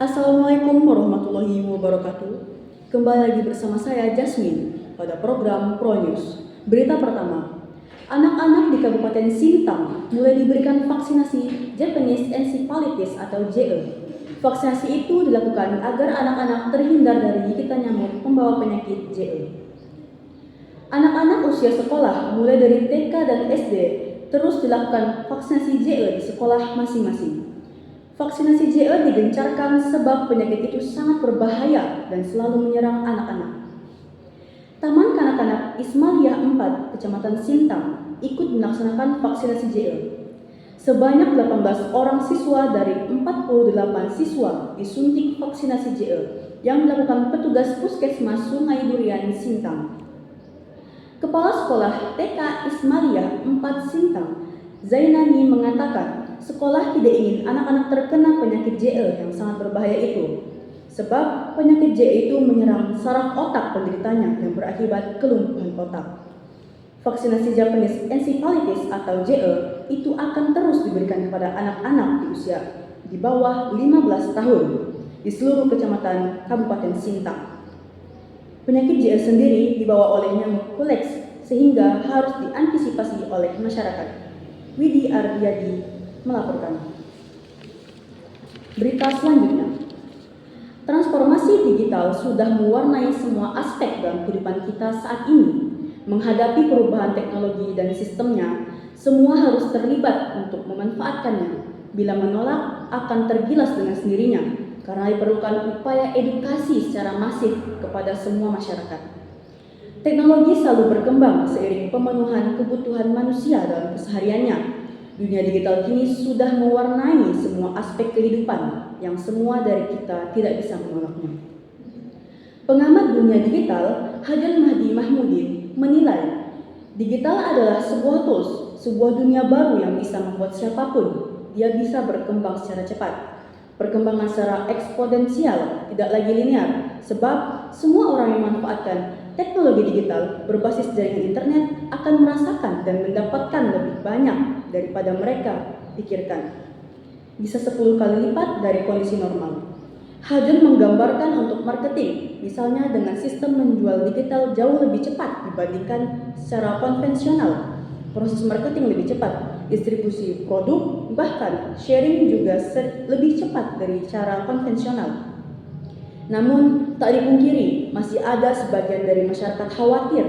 Assalamualaikum warahmatullahi wabarakatuh. Kembali lagi bersama saya Jasmine pada program Pro News. Berita pertama, anak-anak di Kabupaten Sintang mulai diberikan vaksinasi Japanese Encephalitis atau JE. Vaksinasi itu dilakukan agar anak-anak terhindar dari gigitan nyamuk pembawa penyakit JE. Anak-anak usia sekolah mulai dari TK dan SD terus dilakukan vaksinasi JE di sekolah masing-masing. Vaksinasi JE digencarkan sebab penyakit itu sangat berbahaya dan selalu menyerang anak-anak. Taman Kanak-kanak Ismailiyah 4, Kecamatan Sintang, ikut melaksanakan vaksinasi JE. Sebanyak 18 orang siswa dari 48 siswa disuntik vaksinasi JE yang dilakukan petugas Puskesmas Sungai Durian, Sintang. Kepala Sekolah TK Ismailiyah 4 Sintang, Zainani mengatakan, sekolah tidak ingin anak-anak terkena penyakit JE yang sangat berbahaya itu, sebab penyakit JE itu menyerang saraf otak penderitanya yang berakibat kelumpuhan otak. Vaksinasi Japanese Encephalitis atau JE itu akan terus diberikan kepada anak-anak di usia di bawah 15 tahun di seluruh kecamatan Kabupaten Sintang. Penyakit JE sendiri dibawa oleh nyamuk Culex sehingga harus diantisipasi oleh masyarakat. Widi Ardiadi melaporkan. Berita selanjutnya, transformasi digital sudah mewarnai semua aspek dalam kehidupan kita saat ini. Menghadapi perubahan teknologi dan sistemnya, semua harus terlibat untuk memanfaatkannya. Bila menolak, akan tergilas dengan sendirinya, karena diperlukan upaya edukasi secara masif kepada semua masyarakat. Teknologi selalu berkembang seiring pemenuhan kebutuhan manusia dalam kesehariannya. Dunia digital kini sudah mewarnai semua aspek kehidupan yang semua dari kita tidak bisa menolaknya. Pengamat dunia digital, Hajar Mahdi Mahmudin, menilai digital adalah sebuah tools, sebuah dunia baru yang bisa membuat siapapun dia bisa berkembang secara cepat. Perkembangan secara eksponensial, tidak lagi linear, sebab semua orang yang memanfaatkan teknologi digital berbasis jaringan internet akan merasakan dan mendapatkan lebih banyak daripada mereka pikirkan. Bisa 10 kali lipat dari kondisi normal. Hajun menggambarkan untuk marketing, misalnya dengan sistem menjual digital jauh lebih cepat dibandingkan secara konvensional. Proses marketing lebih cepat, distribusi produk, bahkan sharing juga lebih cepat dari cara konvensional. Namun, tak dipungkiri, masih ada sebagian dari masyarakat khawatir.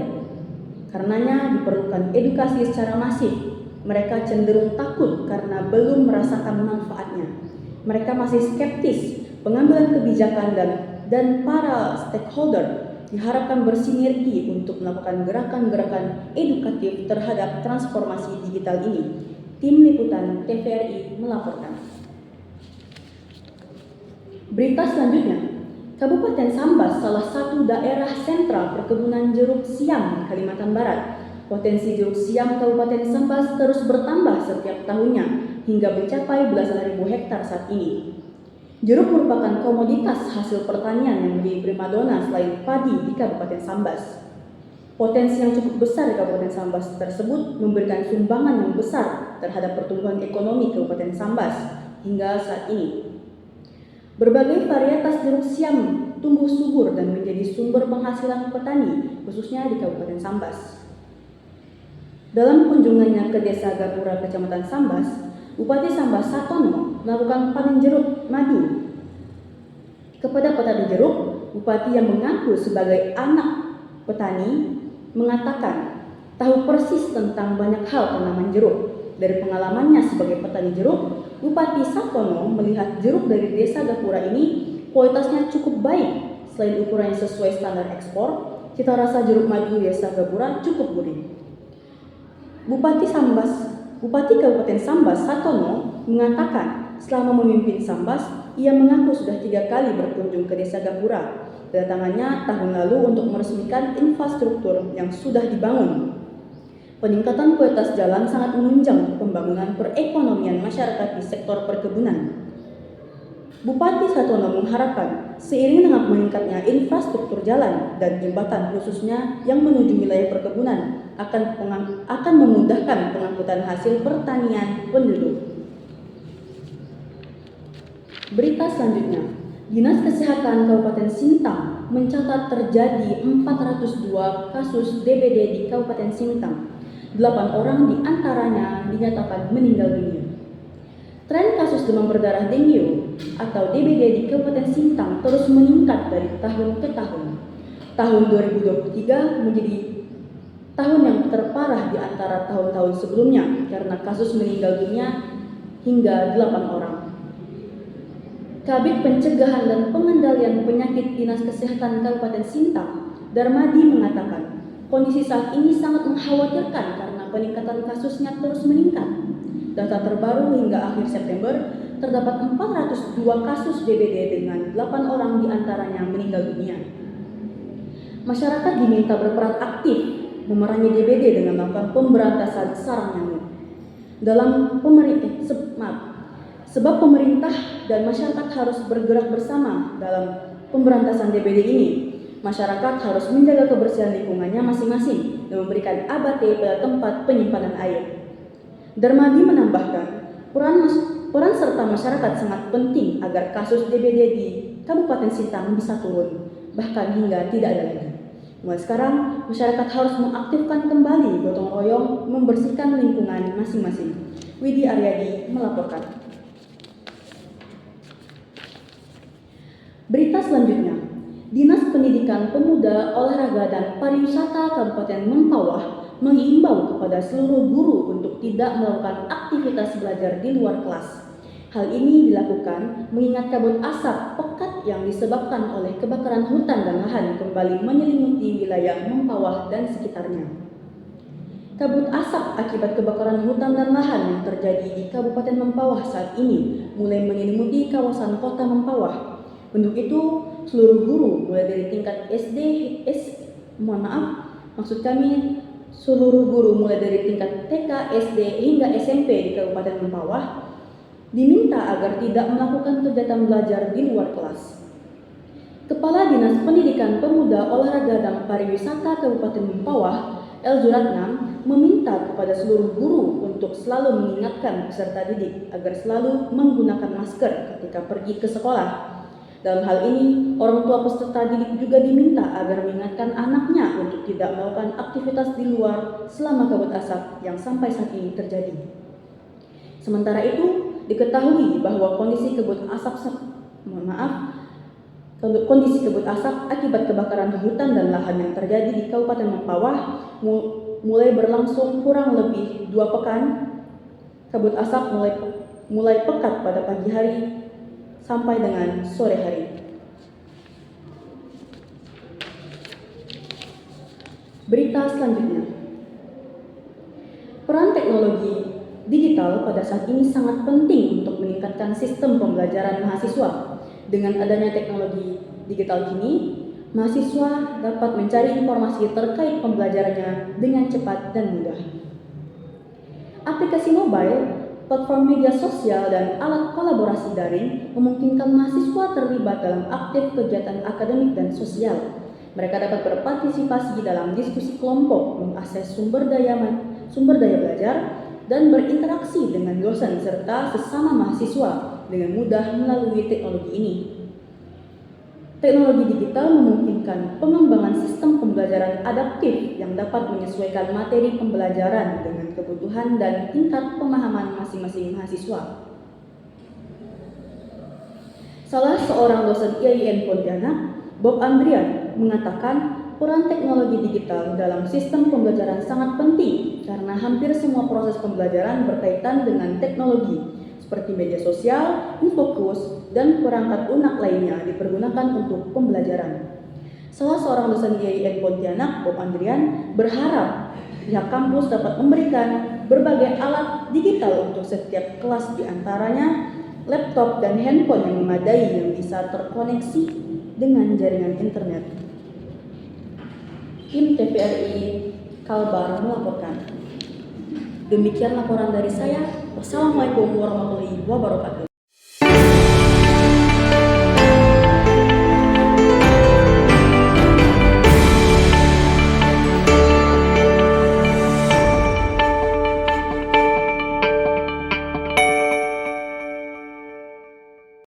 Karenanya diperlukan edukasi secara masif. Mereka cenderung takut karena belum merasakan manfaatnya. Mereka masih skeptis. Pengambilan kebijakan dan para stakeholder diharapkan bersinergi untuk melakukan gerakan-gerakan edukatif terhadap transformasi digital ini. Tim Liputan TVRI melaporkan. Berita selanjutnya, Kabupaten Sambas salah satu daerah sentral perkebunan jeruk siam di Kalimantan Barat. Potensi jeruk siam Kabupaten Sambas terus bertambah setiap tahunnya hingga mencapai belasan ribu hektar saat ini. Jeruk merupakan komoditas hasil pertanian yang menjadi primadona selain padi di Kabupaten Sambas. Potensi yang cukup besar di Kabupaten Sambas tersebut memberikan sumbangan yang besar terhadap pertumbuhan ekonomi Kabupaten Sambas hingga saat ini. Berbagai varietas jeruk siam tumbuh subur dan menjadi sumber penghasilan petani, khususnya di Kabupaten Sambas. Dalam kunjungannya ke Desa Gapura, Kecamatan Sambas, Bupati Sambas Satono melakukan panen jeruk madu. Kepada petani jeruk, Bupati yang mengaku sebagai anak petani mengatakan tahu persis tentang banyak hal tanaman jeruk. Dari pengalamannya sebagai petani jeruk, Bupati Satono melihat jeruk dari Desa Gapura ini kualitasnya cukup baik. Selain ukurannya sesuai standar ekspor, cita rasa jeruk madu Desa Gapura cukup gurih. Bupati Kabupaten Sambas Satono mengatakan selama memimpin Sambas, ia mengaku sudah 3 kali berkunjung ke Desa Gapura. Kedatangannya tahun lalu untuk meresmikan infrastruktur yang sudah dibangun. Peningkatan kualitas jalan sangat menunjang pembangunan perekonomian masyarakat di sektor perkebunan. Bupati Satono mengharapkan seiring dengan meningkatnya infrastruktur jalan dan jembatan khususnya yang menuju wilayah perkebunan akan memudahkan pengangkutan hasil pertanian penduduk. Berita selanjutnya, Dinas Kesehatan Kabupaten Sintang mencatat terjadi 402 kasus DBD di Kabupaten Sintang. 8 orang diantaranya dinyatakan meninggal dunia. Tren kasus demam berdarah dengue atau DBD di Kabupaten Sintang terus meningkat dari tahun ke tahun. Tahun 2023 menjadi tahun yang terparah di antara tahun-tahun sebelumnya karena kasus meninggal dunia hingga 8 orang. Kabid Pencegahan dan Pengendalian Penyakit Dinas Kesehatan Kabupaten Sintang, Darmadi mengatakan, kondisi saat ini sangat mengkhawatirkan karena peningkatan kasusnya terus meningkat. Data terbaru hingga akhir September, terdapat 402 kasus DBD dengan 8 orang diantaranya meninggal dunia. Masyarakat diminta berperan aktif memerangi DBD dengan melakukan pemberantasan sarang nyamuk. Sebab pemerintah dan masyarakat harus bergerak bersama dalam pemberantasan DBD ini. Masyarakat harus menjaga kebersihan lingkungannya masing-masing dan memberikan ABT pada tempat penyimpanan air. Darmadi menambahkan, peran serta masyarakat sangat penting agar kasus DBD di Kabupaten Sintang bisa turun, bahkan hingga tidak ada lagi. Mulai sekarang, masyarakat harus mengaktifkan kembali gotong royong membersihkan lingkungan masing-masing. Widi Aryadi melaporkan. Berita selanjutnya, Dinas Pendidikan Pemuda, Olahraga dan Pariwisata Kabupaten Mempawah mengimbau kepada seluruh guru untuk tidak melakukan aktivitas belajar di luar kelas. Hal ini dilakukan mengingat kabut asap pekat yang disebabkan oleh kebakaran hutan dan lahan kembali menyelimuti wilayah Mempawah dan sekitarnya. Kabut asap akibat kebakaran hutan dan lahan yang terjadi di Kabupaten Mempawah saat ini mulai menyelimuti kawasan kota Mempawah. Untuk itu, seluruh guru mulai dari tingkat seluruh guru mulai dari tingkat TK, SD, hingga SMP di Kabupaten Mempawah diminta agar tidak melakukan kegiatan belajar di luar kelas. Kepala Dinas Pendidikan Pemuda, Olahraga dan Pariwisata Kabupaten Mempawah, El Zuratnam, meminta kepada seluruh guru untuk selalu mengingatkan peserta didik agar selalu menggunakan masker ketika pergi ke sekolah. Dalam hal ini, orang tua peserta didik juga diminta agar mengingatkan anaknya untuk tidak melakukan aktivitas di luar selama kabut asap yang sampai saat ini terjadi. Sementara itu, diketahui bahwa kondisi kabut asap akibat kebakaran hutan dan lahan yang terjadi di Kabupaten Mempawah mulai berlangsung kurang lebih 2 pekan. Kabut asap mulai pekat pada pagi hari sampai dengan sore hari. Berita selanjutnya, peran teknologi digital pada saat ini sangat penting untuk meningkatkan sistem pembelajaran mahasiswa. Dengan adanya teknologi digital kini, mahasiswa dapat mencari informasi terkait pembelajarannya dengan cepat dan mudah. Aplikasi mobile, platform media sosial, dan alat kolaborasi daring memungkinkan mahasiswa terlibat dalam aktif kegiatan akademik dan sosial. Mereka dapat berpartisipasi dalam diskusi kelompok, mengakses sumber daya belajar, dan berinteraksi dengan dosen serta sesama mahasiswa dengan mudah melalui teknologi ini. Teknologi digital memungkinkan pengembangan sistem pembelajaran adaptif yang dapat menyesuaikan materi pembelajaran dengan kebutuhan dan tingkat pemahaman masing-masing mahasiswa. Salah seorang dosen IAIN Pontianak, Bob Andrian, mengatakan peran teknologi digital dalam sistem pembelajaran sangat penting karena hampir semua proses pembelajaran berkaitan dengan teknologi, seperti media sosial, infokus, dan perangkat lunak lainnya dipergunakan untuk pembelajaran. Salah seorang dosen IAIN Pontianak, Bob Andrian, berharap pihak kampus dapat memberikan berbagai alat digital untuk setiap kelas, diantaranya laptop dan handphone yang memadai yang bisa terkoneksi dengan jaringan internet. Tim TVRI Kalbar melaporkan. Demikian laporan dari saya. Wassalamualaikum warahmatullahi wabarakatuh.